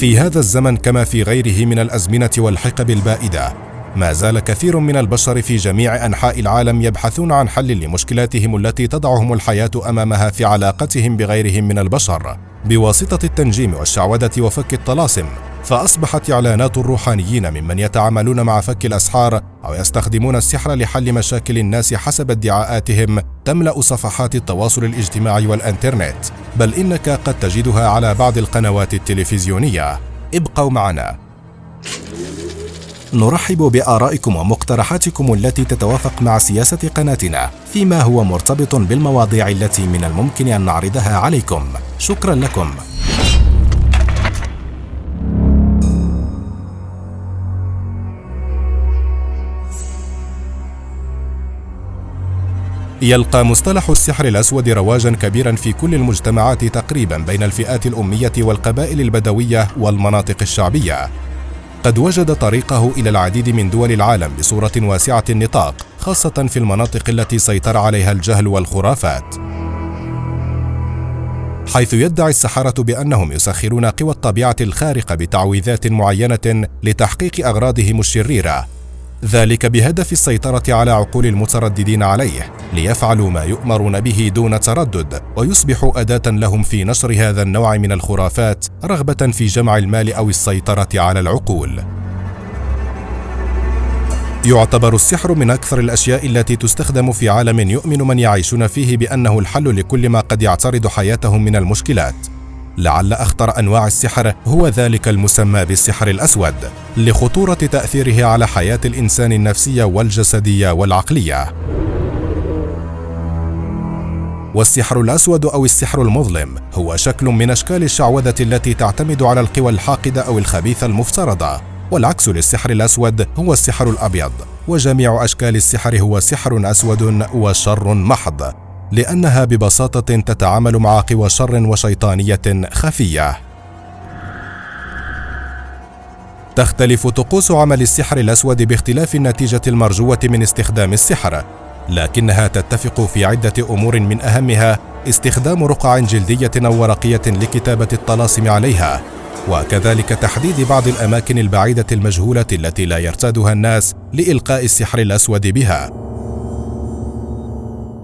في هذا الزمن كما في غيره من الأزمنة والحقب البائدة، ما زال كثير من البشر في جميع أنحاء العالم يبحثون عن حل لمشكلاتهم التي تضعهم الحياة أمامها في علاقتهم بغيرهم من البشر بواسطة التنجيم والشعوذة وفك الطلاسم. فأصبحت إعلانات الروحانيين ممن يتعاملون مع فك الأسحار أو يستخدمون السحر لحل مشاكل الناس حسب ادعاءاتهم تملأ صفحات التواصل الاجتماعي والإنترنت، بل إنك قد تجدها على بعض القنوات التلفزيونية. ابقوا معنا. نرحب بآرائكم ومقترحاتكم التي تتوافق مع سياسة قناتنا فيما هو مرتبط بالمواضيع التي من الممكن أن نعرضها عليكم. شكرا لكم. يلقى مصطلح السحر الأسود رواجا كبيرا في كل المجتمعات تقريبا بين الفئات الأمية والقبائل البدوية والمناطق الشعبية. قد وجد طريقه إلى العديد من دول العالم بصورة واسعة النطاق، خاصة في المناطق التي سيطر عليها الجهل والخرافات، حيث يدعي السحرة بأنهم يسخرون قوى الطبيعة الخارقة بتعويذات معينة لتحقيق أغراضهم الشريرة، ذلك بهدف السيطرة على عقول المترددين عليه ليفعلوا ما يؤمرون به دون تردد، ويصبحوا أداة لهم في نشر هذا النوع من الخرافات رغبة في جمع المال أو السيطرة على العقول. يعتبر السحر من أكثر الأشياء التي تستخدم في عالم يؤمن من يعيشون فيه بأنه الحل لكل ما قد يعترض حياتهم من المشكلات. لعل أخطر أنواع السحر هو ذلك المسمى بالسحر الأسود، لخطورة تأثيره على حياة الإنسان النفسية والجسدية والعقلية. والسحر الأسود أو السحر المظلم هو شكل من أشكال الشعوذة التي تعتمد على القوى الحاقدة أو الخبيثة المفترضة، والعكس للسحر الأسود هو السحر الأبيض، وجميع أشكال السحر هو سحر أسود وشر محض، لأنها ببساطة تتعامل مع قوى شر وشيطانية خفية. تختلف طقوس عمل السحر الأسود باختلاف النتيجة المرجوة من استخدام السحر، لكنها تتفق في عدة أمور، من أهمها استخدام رقع جلدية أو ورقية لكتابة الطلاسم عليها، وكذلك تحديد بعض الأماكن البعيدة المجهولة التي لا يرتادها الناس لإلقاء السحر الأسود بها.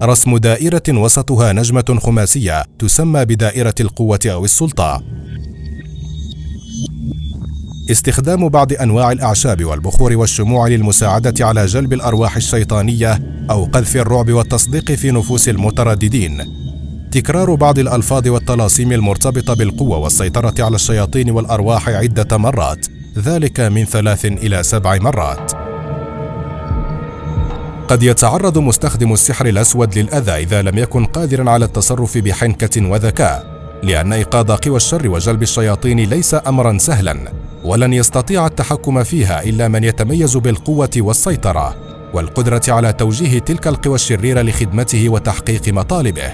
رسم دائرة وسطها نجمة خماسية تسمى بدائرة القوة أو السلطة. استخدام بعض أنواع الأعشاب والبخور والشموع للمساعدة على جلب الأرواح الشيطانية أو قذف الرعب والتصديق في نفوس المترددين. تكرار بعض الألفاظ والطلاسم المرتبطة بالقوة والسيطرة على الشياطين والأرواح عدة مرات، ذلك من 3 إلى 7 مرات. قد يتعرض مستخدم السحر الأسود للأذى إذا لم يكن قادرا على التصرف بحنكة وذكاء، لأن إيقاظ قوى الشر وجلب الشياطين ليس أمرا سهلا، ولن يستطيع التحكم فيها إلا من يتميز بالقوة والسيطرة والقدرة على توجيه تلك القوى الشريرة لخدمته وتحقيق مطالبه.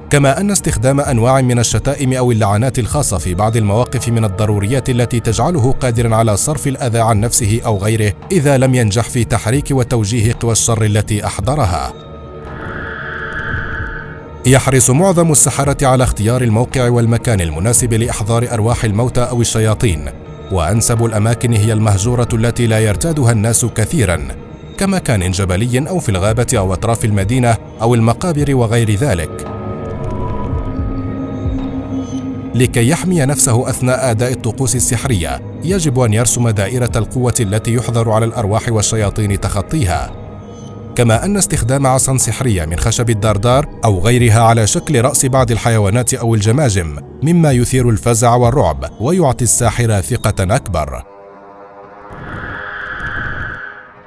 كما أن استخدام أنواع من الشتائم أو اللعنات الخاصة في بعض المواقف من الضروريات التي تجعله قادرا على صرف الأذى عن نفسه أو غيره إذا لم ينجح في تحريك وتوجيه قوى الشر التي أحضرها. يحرص معظم السحرة على اختيار الموقع والمكان المناسب لإحضار أرواح الموتى أو الشياطين، وأنسب الأماكن هي المهجورة التي لا يرتادها الناس كثيرا، كمكان جبلي أو في الغابة أو أطراف المدينة أو المقابر وغير ذلك. لكي يحمي نفسه أثناء أداء الطقوس السحرية، يجب أن يرسم دائرة القوة التي يحظر على الأرواح والشياطين تخطيها. كما أن استخدام عصا سحرية من خشب الدردار أو غيرها على شكل رأس بعض الحيوانات أو الجماجم مما يثير الفزع والرعب ويعطي الساحر ثقة أكبر.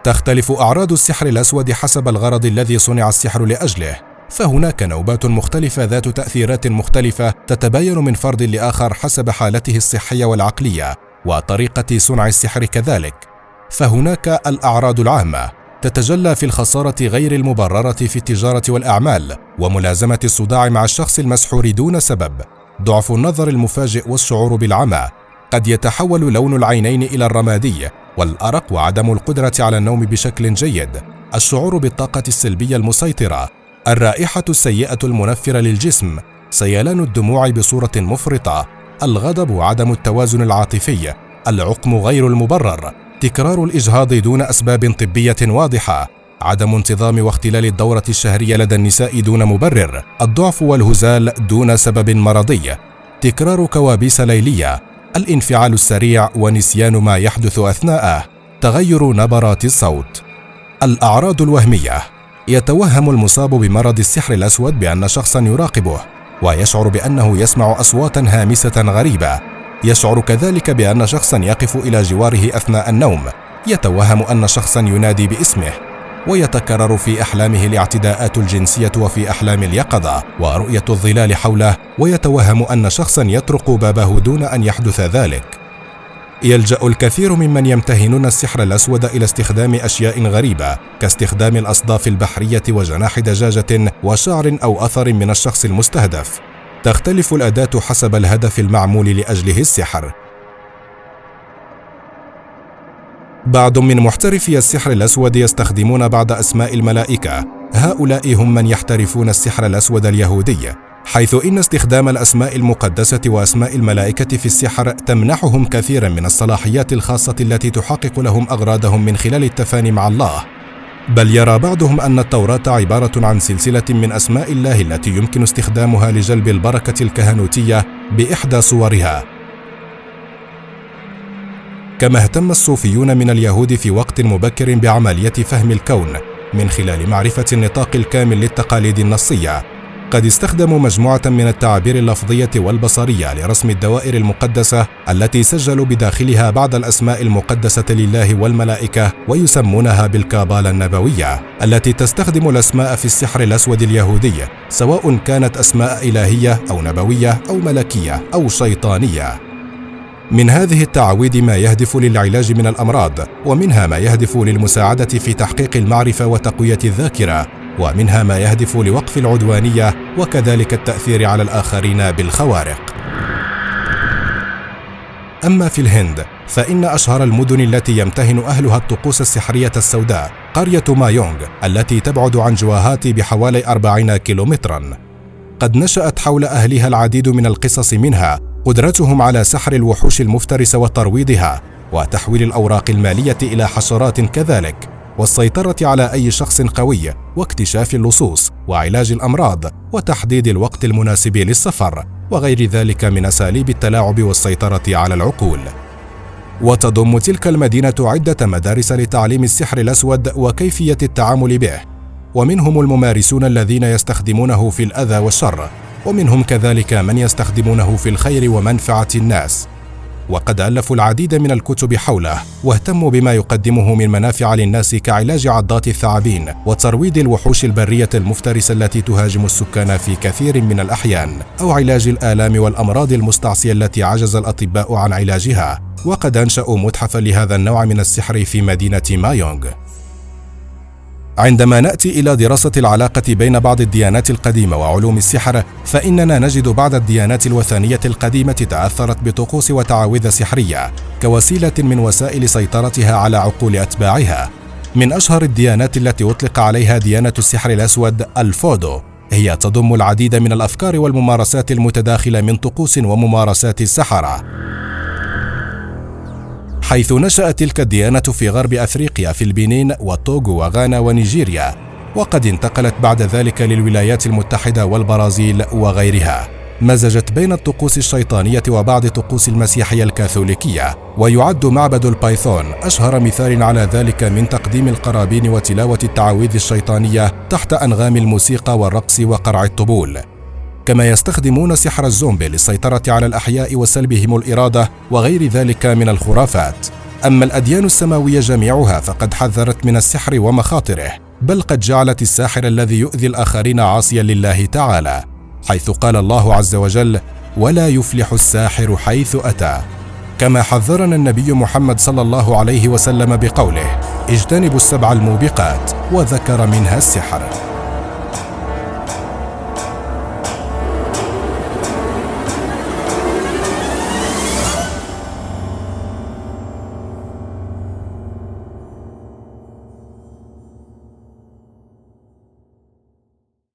تختلف أعراض السحر الأسود حسب الغرض الذي صنع السحر لأجله، فهناك نوبات مختلفة ذات تأثيرات مختلفة تتباين من فرد لآخر حسب حالته الصحية والعقلية وطريقة صنع السحر كذلك. فهناك الأعراض العامة تتجلى في الخسارة غير المبررة في التجارة والأعمال، وملازمة الصداع مع الشخص المسحور دون سبب، ضعف النظر المفاجئ والشعور بالعمى، قد يتحول لون العينين إلى الرمادي، والأرق وعدم القدرة على النوم بشكل جيد، الشعور بالطاقة السلبية المسيطرة، الرائحة السيئة المنفرة للجسم، سيلان الدموع بصورة مفرطة، الغضب وعدم التوازن العاطفي، العقم غير المبرر، تكرار الإجهاض دون أسباب طبية واضحة، عدم انتظام واختلال الدورة الشهرية لدى النساء دون مبرر، الضعف والهزال دون سبب مرضي، تكرار كوابيس ليلية، الانفعال السريع ونسيان ما يحدث أثناءه، تغير نبرات الصوت. الأعراض الوهمية: يتوهم المصاب بمرض السحر الأسود بأن شخصا يراقبه، ويشعر بأنه يسمع أصواتا هامسة غريبة، يشعر كذلك بأن شخصا يقف إلى جواره أثناء النوم، يتوهم أن شخصا ينادي باسمه، ويتكرر في أحلامه الاعتداءات الجنسية وفي أحلام اليقظة ورؤية الظلال حوله، ويتوهم أن شخصا يطرق بابه دون أن يحدث ذلك. يلجأ الكثير ممن يمتهنون السحر الأسود إلى استخدام أشياء غريبة كاستخدام الأصداف البحرية وجناح دجاجة وشعر أو أثر من الشخص المستهدف. تختلف الأداة حسب الهدف المعمول لأجله السحر. بعض من محترفي السحر الأسود يستخدمون بعض أسماء الملائكة، هؤلاء هم من يحترفون السحر الأسود اليهودي، حيث إن استخدام الأسماء المقدسة وأسماء الملائكة في السحر تمنحهم كثيرا من الصلاحيات الخاصة التي تحقق لهم أغراضهم من خلال التفاني مع الله. بل يرى بعضهم أن التوراة عبارة عن سلسلة من أسماء الله التي يمكن استخدامها لجلب البركة الكهنوتية بإحدى صورها. كما اهتم الصوفيون من اليهود في وقت مبكر بعملية فهم الكون من خلال معرفة النطاق الكامل للتقاليد النصية. قد استخدموا مجموعة من التعابير اللفظية والبصرية لرسم الدوائر المقدسة التي سجلوا بداخلها بعض الأسماء المقدسة لله والملائكة، ويسمونها بالكابالا النبوية التي تستخدم الأسماء في السحر الأسود اليهودي، سواء كانت أسماء إلهية أو نبوية أو ملكية أو شيطانية. من هذه التعويذ ما يهدف للعلاج من الأمراض، ومنها ما يهدف للمساعدة في تحقيق المعرفة وتقوية الذاكرة، ومنها ما يهدف لوقف العدوانية وكذلك التأثير على الآخرين بالخوارق. أما في الهند فإن أشهر المدن التي يمتهن أهلها الطقوس السحرية السوداء قرية مايونغ التي تبعد عن جواهاتي بحوالي 40 كيلومترا. قد نشأت حول أهلها العديد من القصص، منها قدرتهم على سحر الوحوش المفترسة وترويضها، وتحويل الأوراق المالية إلى حشرات كذلك، والسيطرة على أي شخص قوي، واكتشاف اللصوص، وعلاج الأمراض، وتحديد الوقت المناسب للسفر، وغير ذلك من أساليب التلاعب والسيطرة على العقول. وتضم تلك المدينة عدة مدارس لتعليم السحر الأسود وكيفية التعامل به، ومنهم الممارسون الذين يستخدمونه في الأذى والشر، ومنهم كذلك من يستخدمونه في الخير ومنفعة الناس. وقد ألفوا العديد من الكتب حوله، واهتموا بما يقدمه من منافع للناس كعلاج عضات الثعابين وترويض الوحوش البرية المفترسة التي تهاجم السكان في كثير من الأحيان، أو علاج الآلام والأمراض المستعصية التي عجز الأطباء عن علاجها. وقد أنشأوا متحفا لهذا النوع من السحر في مدينة مايونغ. عندما نأتي إلى دراسة العلاقة بين بعض الديانات القديمة وعلوم السحر، فإننا نجد بعض الديانات الوثنية القديمة تأثرت بطقوس وتعاويذ سحرية كوسيلة من وسائل سيطرتها على عقول أتباعها. من أشهر الديانات التي أطلق عليها ديانة السحر الأسود الفودو، هي تضم العديد من الأفكار والممارسات المتداخلة من طقوس وممارسات السحرة، حيث نشأت تلك الديانة في غرب أفريقيا في البنين والتوغو وغانا ونيجيريا، وقد انتقلت بعد ذلك للولايات المتحدة والبرازيل وغيرها. مزجت بين الطقوس الشيطانية وبعض طقوس المسيحية الكاثوليكية، ويعد معبد البايثون أشهر مثال على ذلك من تقديم القرابين وتلاوة التعاويذ الشيطانية تحت أنغام الموسيقى والرقص وقرع الطبول. كما يستخدمون سحر الزومبي للسيطرة على الأحياء وسلبهم الإرادة وغير ذلك من الخرافات. أما الأديان السماوية جميعها فقد حذرت من السحر ومخاطره، بل قد جعلت الساحر الذي يؤذي الآخرين عاصيا لله تعالى، حيث قال الله عز وجل: ولا يفلح الساحر حيث أتى. كما حذرنا النبي محمد صلى الله عليه وسلم بقوله: اجتنبوا السبع الموبقات، وذكر منها السحر.